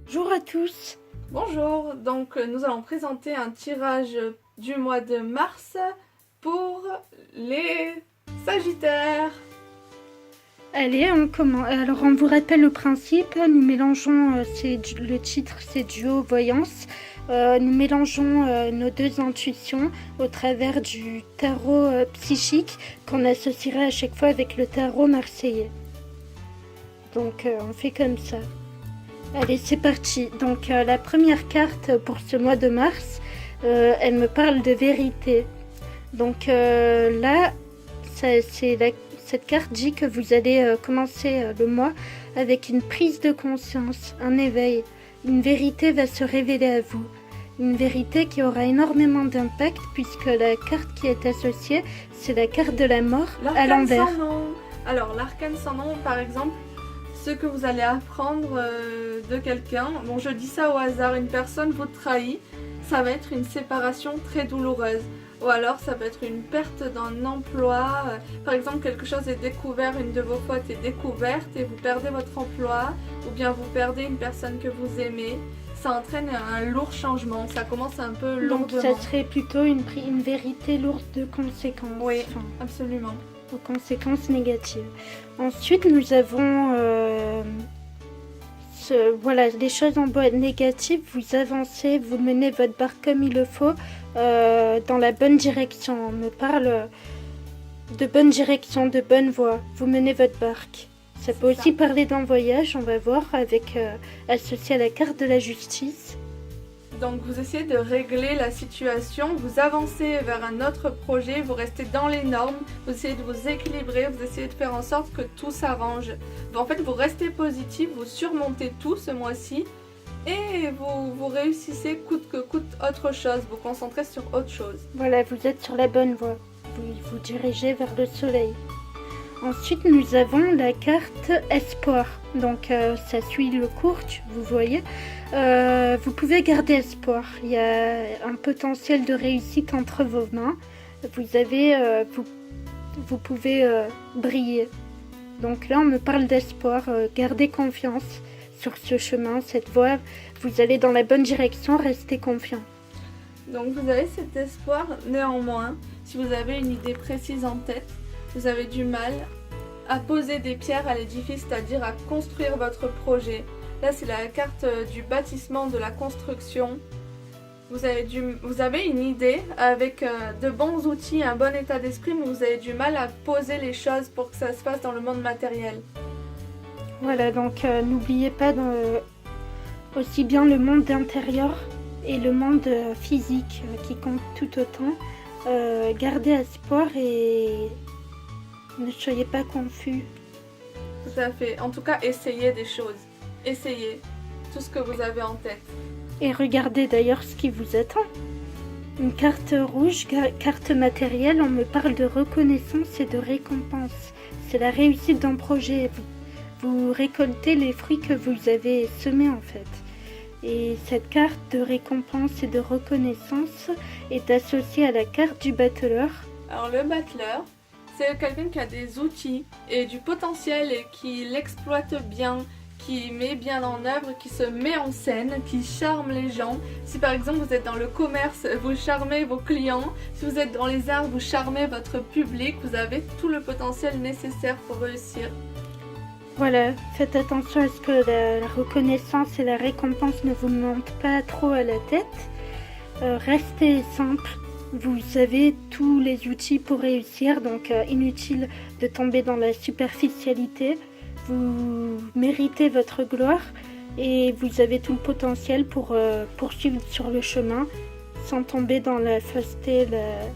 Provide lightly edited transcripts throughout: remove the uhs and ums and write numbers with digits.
Bonjour à tous. Bonjour, donc nous allons présenter un tirage du mois de mars pour les Sagittaires. Allez, on commence. Alors, on vous rappelle le principe. Nous mélangeons, le titre, c'est duo voyance. Nous mélangeons nos deux intuitions au travers du tarot psychique qu'on associerait à chaque fois avec le tarot marseillais. Donc, on fait comme ça. Allez, c'est parti. Donc, la première carte pour ce mois de mars, elle me parle de vérité. Donc là, cette carte dit que vous allez commencer le mois avec une prise de conscience, un éveil. Une vérité va se révéler à vous. Une vérité qui aura énormément d'impact puisque la carte qui est associée, c'est la carte de la mort à l'envers. Sans nom. Alors, l'arcane sans nom, par exemple, ce que vous allez apprendre de quelqu'un. Bon, je dis ça au hasard, une personne vous trahit, ça va être une séparation très douloureuse. Ou alors ça peut être une perte d'un emploi. Par exemple, quelque chose est découvert, une de vos fautes est découverte et vous perdez votre emploi. Ou bien vous perdez une personne que vous aimez. Ça entraîne un lourd changement. Ça commence un peu lourdement. Donc ça serait plutôt une vérité lourde de conséquences. Oui, absolument. Aux conséquences négatives. Ensuite, nous avons... voilà, les choses en bas négatives, vous avancez, vous menez votre barque comme il le faut, dans la bonne direction. On me parle de bonne direction, de bonne voie. Vous menez votre barque. Ça peut aussi parler d'un voyage, on va voir, avec associé à la carte de la justice. Donc vous essayez de régler la situation, vous avancez vers un autre projet, vous restez dans les normes, vous essayez de vous équilibrer, vous essayez de faire en sorte que tout s'arrange. En fait, vous restez positif, vous surmontez tout ce mois-ci et vous réussissez coûte que coûte autre chose, vous concentrez sur autre chose. Voilà, vous êtes sur la bonne voie, vous vous dirigez vers le soleil. Ensuite, nous avons la carte espoir. Donc, ça suit le cours, vous voyez. Vous pouvez garder espoir. Il y a un potentiel de réussite entre vos mains. Vous pouvez briller. Donc là, on me parle d'espoir. Gardez confiance sur ce chemin, cette voie. Vous allez dans la bonne direction, restez confiant. Donc, vous avez cet espoir. Néanmoins, si vous avez une idée précise en tête, vous avez du mal à poser des pierres à l'édifice, c'est-à-dire à construire votre projet. Là, c'est la carte du bâtissement, de la construction. Vous avez une idée avec de bons outils, un bon état d'esprit, mais vous avez du mal à poser les choses pour que ça se passe dans le monde matériel. Voilà, donc n'oubliez pas aussi bien le monde intérieur et le monde physique qui compte tout autant. Gardez espoir et ne soyez pas confus. Tout à fait. En tout cas, essayez des choses. Essayez tout ce que vous avez en tête. Et regardez d'ailleurs ce qui vous attend. Une carte rouge, carte matérielle, on me parle de reconnaissance et de récompense. C'est la réussite d'un projet. Vous récoltez les fruits que vous avez semés en fait. Et cette carte de récompense et de reconnaissance est associée à la carte du battleur. Alors le battleur, c'est quelqu'un qui a des outils et du potentiel et qui l'exploite bien, qui met bien en œuvre, qui se met en scène, qui charme les gens. Si par exemple vous êtes dans le commerce, vous charmez vos clients. Si vous êtes dans les arts, vous charmez votre public. Vous avez tout le potentiel nécessaire pour réussir. Voilà, faites attention à ce que la reconnaissance et la récompense ne vous montent pas trop à la tête. Restez simple. Vous avez tous les outils pour réussir, donc inutile de tomber dans la superficialité. Vous méritez votre gloire et vous avez tout le potentiel pour poursuivre sur le chemin sans tomber dans la fausseté, la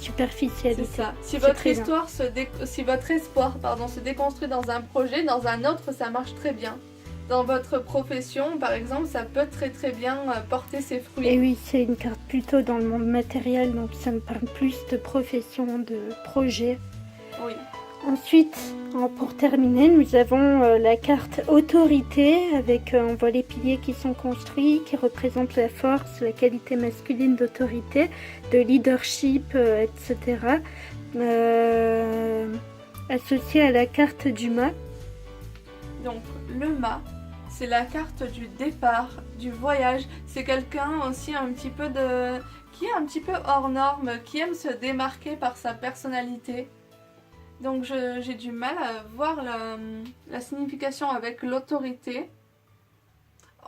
superficialité. C'est ça. Si votre espoir se déconstruit dans un projet, dans un autre, ça marche très bien. Dans votre profession, par exemple, ça peut très très bien porter ses fruits. Et oui, c'est une carte plutôt dans le monde matériel, donc ça me parle plus de profession, de projet. Oui. Ensuite, pour terminer, nous avons la carte autorité, avec on voit les piliers qui sont construits, qui représentent la force, la qualité masculine d'autorité, de leadership, etc. Associé à la carte du mât. Donc le mât, C'est la carte du départ, du voyage. C'est quelqu'un aussi un petit peu qui est un petit peu hors norme, qui aime se démarquer par sa personnalité. Donc j'ai du mal à voir la signification avec l'autorité.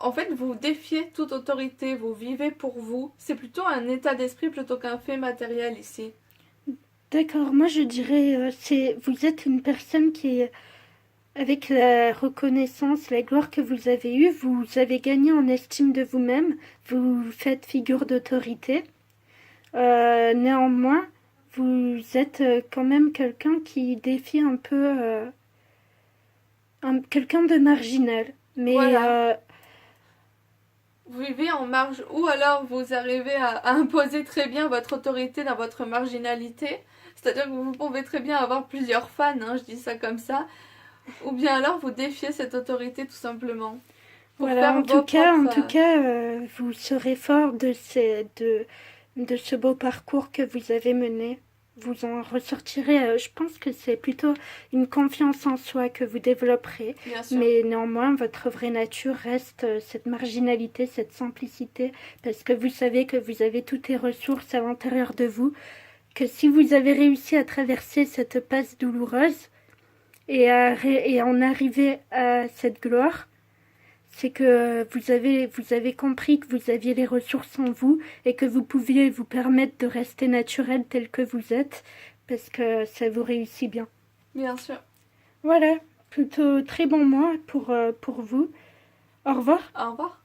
En fait, vous défiez toute autorité, vous vivez pour vous. C'est plutôt un état d'esprit plutôt qu'un fait matériel ici. D'accord, moi je dirais, vous êtes une personne qui, avec la reconnaissance, la gloire que vous avez eue, vous avez gagné en estime de vous-même, vous faites figure d'autorité. Néanmoins, vous êtes quand même quelqu'un qui défie un peu, quelqu'un de marginal. Mais Voilà. Vous vivez en marge, ou alors vous arrivez à imposer très bien votre autorité dans votre marginalité. C'est-à-dire que vous pouvez très bien avoir plusieurs fans, hein, je dis ça comme ça. Ou bien alors vous défiez cette autorité tout simplement. Pour voilà, faire en vos tout cas, propres... vous serez fort de ce beau parcours que vous avez mené. Vous en ressortirez, je pense que c'est plutôt une confiance en soi que vous développerez. Bien sûr. Mais néanmoins, votre vraie nature reste cette marginalité, cette simplicité, parce que vous savez que vous avez toutes les ressources à l'intérieur de vous, que si vous avez réussi à traverser cette passe douloureuse et en arriver à cette gloire, c'est que vous avez compris que vous aviez les ressources en vous et que vous pouviez vous permettre de rester naturel tel que vous êtes parce que ça vous réussit bien. Bien sûr. Voilà, plutôt très bon mois pour vous. Au revoir. Au revoir.